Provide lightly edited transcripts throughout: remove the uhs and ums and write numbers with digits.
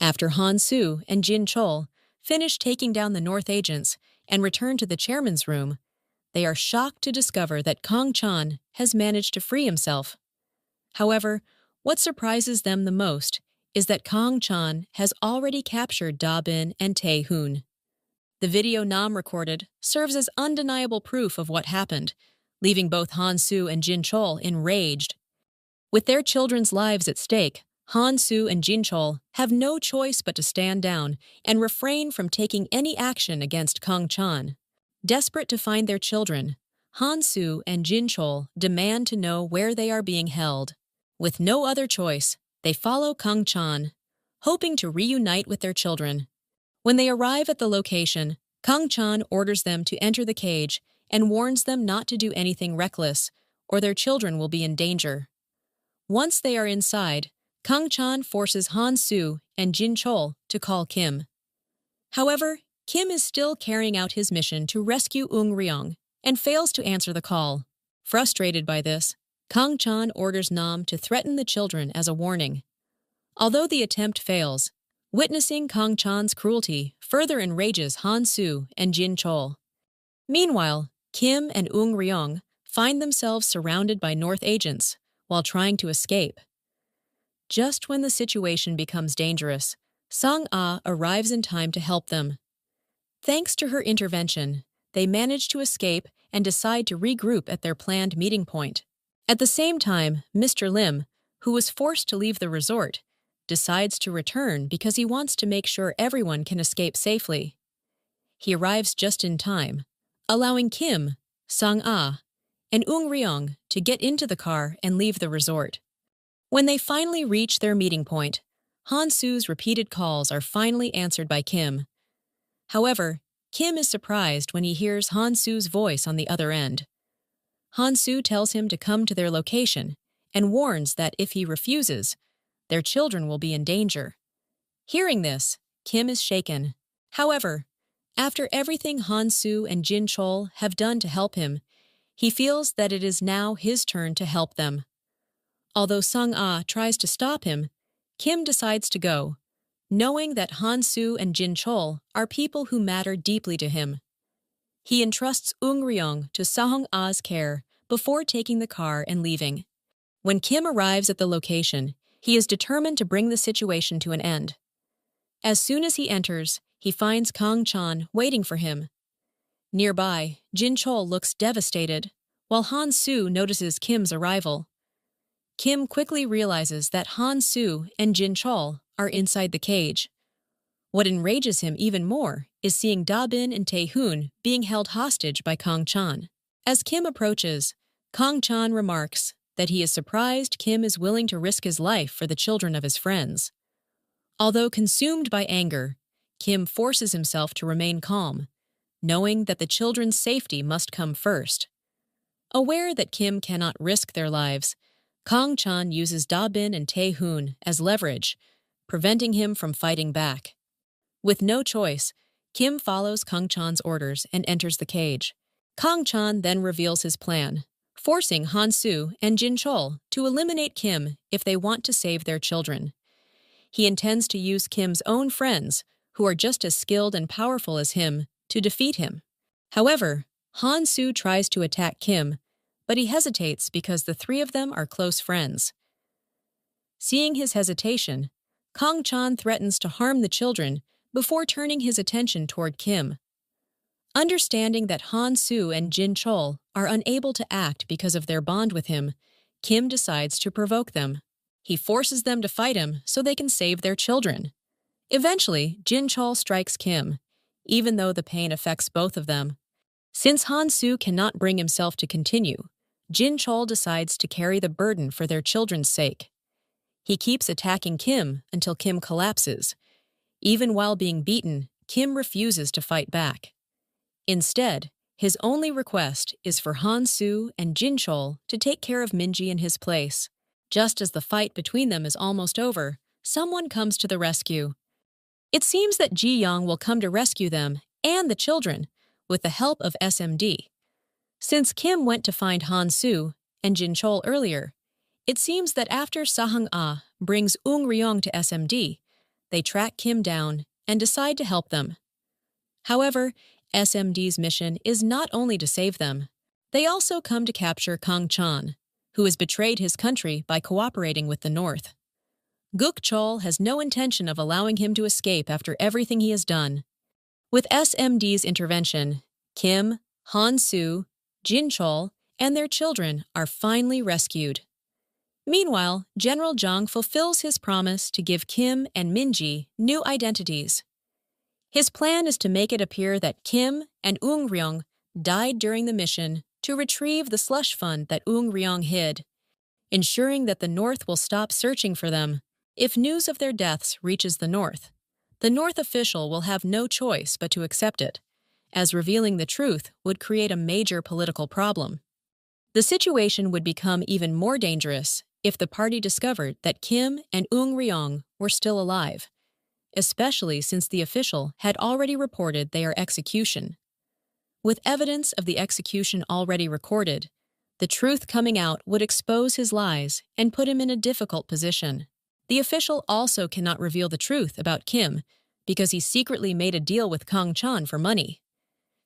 After Han Soo and Jin Chol finish taking down the North agents and return to the chairman's room, they are shocked to discover that Kang Chan has managed to free himself. However, what surprises them the most is that Kang Chan has already captured Da Bin and Tae Hoon. The video Nam recorded serves as undeniable proof of what happened, leaving both Han Soo and Jin Chol enraged. With their children's lives at stake, Han Soo and Jin Chol have no choice but to stand down and refrain from taking any action against Kang Chan. Desperate to find their children, Han Soo and Jin Chol demand to know where they are being held. With no other choice, they follow Kang Chan, hoping to reunite with their children. When they arrive at the location, Kang Chan orders them to enter the cage and warns them not to do anything reckless, or their children will be in danger. Once they are inside, Kang Chan forces Han Soo and Jin Chol to call Kim. However, Kim is still carrying out his mission to rescue Eung Ryong and fails to answer the call. Frustrated by this, Kang Chan orders Nam to threaten the children as a warning. Although the attempt fails, witnessing Kang Chan's cruelty further enrages Han Soo and Jin Chol. Meanwhile, Kim and Eung Ryong find themselves surrounded by North agents while trying to escape. Just when the situation becomes dangerous, Sang-ah arrives in time to help them. Thanks to her intervention, they manage to escape and decide to regroup at their planned meeting point. At the same time, Mr. Lim, who was forced to leave the resort, decides to return because he wants to make sure everyone can escape safely. He arrives just in time, allowing Kim, Sang-ah, and Eung Ryong to get into the car and leave the resort. When they finally reach their meeting point, Han Soo's repeated calls are finally answered by Kim. However, Kim is surprised when he hears Han Soo's voice on the other end. Han Soo tells him to come to their location and warns that if he refuses, their children will be in danger. Hearing this, Kim is shaken. However, after everything Han Soo and Jin Chol have done to help him, he feels that it is now his turn to help them. Although Sang-ah tries to stop him, Kim decides to go, knowing that Han Soo and Jin Chol are people who matter deeply to him. He entrusts Eung Ryong to Sang-ah's care before taking the car and leaving. When Kim arrives at the location, he is determined to bring the situation to an end. As soon as he enters, he finds Kang Chan waiting for him. Nearby, Jin Chol looks devastated, while Han Soo notices Kim's arrival. Kim quickly realizes that Han Soo and Jin Chol are inside the cage. What enrages him even more is seeing Da Bin and Tae Hoon being held hostage by Kang Chan. As Kim approaches, Kang Chan remarks that he is surprised Kim is willing to risk his life for the children of his friends. Although consumed by anger, Kim forces himself to remain calm, knowing that the children's safety must come first. Aware that Kim cannot risk their lives, Kang Chan uses Da Bin and Tae Hoon as leverage, preventing him from fighting back. With no choice, Kim follows Kang Chan's orders and enters the cage. Kang Chan then reveals his plan, forcing Han Soo and Jin Chol to eliminate Kim if they want to save their children. He intends to use Kim's own friends, who are just as skilled and powerful as him, to defeat him. However, Han Soo tries to attack Kim, but he hesitates because the three of them are close friends. Seeing his hesitation, Kang Chan threatens to harm the children before turning his attention toward Kim. Understanding that Han Soo and Jin Chol are unable to act because of their bond with him, Kim decides to provoke them. He forces them to fight him so they can save their children. Eventually, Jin Chol strikes Kim, even though the pain affects both of them. Since Han Soo cannot bring himself to continue, Jin Chol decides to carry the burden for their children's sake. He keeps attacking Kim until Kim collapses. Even while being beaten, Kim refuses to fight back. Instead, his only request is for Han Soo and Jin Chol to take care of Minji in his place. Just as the fight between them is almost over, someone comes to the rescue. It seems that Ji Young will come to rescue them and the children with the help of SMD. Since Kim went to find Han Soo and Jin Chol earlier, it seems that after Sang-ah brings Eung Ryong to SMD, they track Kim down and decide to help them. However, SMD's mission is not only to save them. They also come to capture Kang Chan, who has betrayed his country by cooperating with the North. Guk Chol has no intention of allowing him to escape after everything he has done. With SMD's intervention, Kim, Han Soo, Jin Chol, and their children are finally rescued. Meanwhile, General Zhang fulfills his promise to give Kim and Minji new identities. His plan is to make it appear that Kim and Eung Ryong died during the mission to retrieve the slush fund that Eung Ryong hid, ensuring that the North will stop searching for them. If news of their deaths reaches the North official will have no choice but to accept it, as revealing the truth would create a major political problem. The situation would become even more dangerous if the party discovered that Kim and Eung Ryong were still alive, especially since the official had already reported their execution. With evidence of the execution already recorded, the truth coming out would expose his lies and put him in a difficult position. The official also cannot reveal the truth about Kim because he secretly made a deal with Kang Chan for money.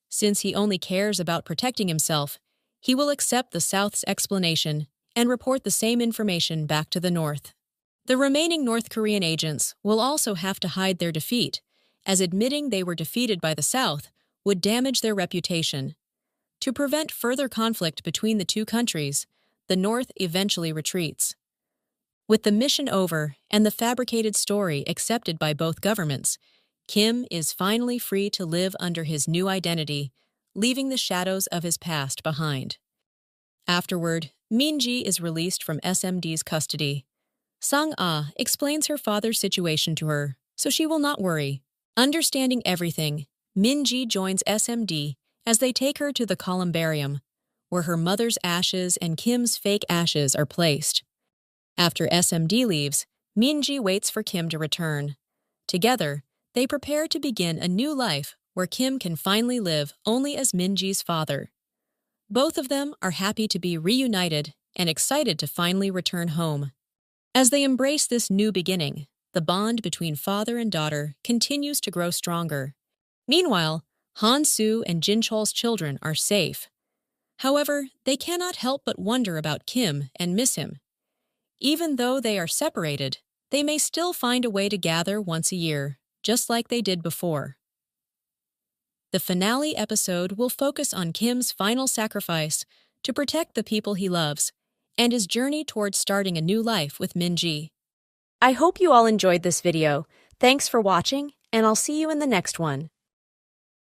Since he only cares about protecting himself, he will accept the South's explanation and report the same information back to the North. The remaining North Korean agents will also have to hide their defeat, as admitting they were defeated by the South would damage their reputation. To prevent further conflict between the two countries, the North eventually retreats. With the mission over and the fabricated story accepted by both governments, Kim is finally free to live under his new identity, leaving the shadows of his past behind. Afterward, Minji is released from SMD's custody. Sang-ah explains her father's situation to her, so she will not worry. Understanding everything, Minji joins SMD as they take her to the columbarium, where her mother's ashes and Kim's fake ashes are placed. After SMD leaves, Minji waits for Kim to return. Together, they prepare to begin a new life where Kim can finally live only as Minji's father. Both of them are happy to be reunited and excited to finally return home. As they embrace this new beginning, the bond between father and daughter continues to grow stronger. Meanwhile, Han Soo and Jin Chol's children are safe. However, they cannot help but wonder about Kim and miss him. Even though they are separated, they may still find a way to gather once a year, just like they did before. The finale episode will focus on Kim's final sacrifice to protect the people he loves and his journey towards starting a new life with Minji. I hope you all enjoyed this video. Thanks for watching, and I'll see you in the next one.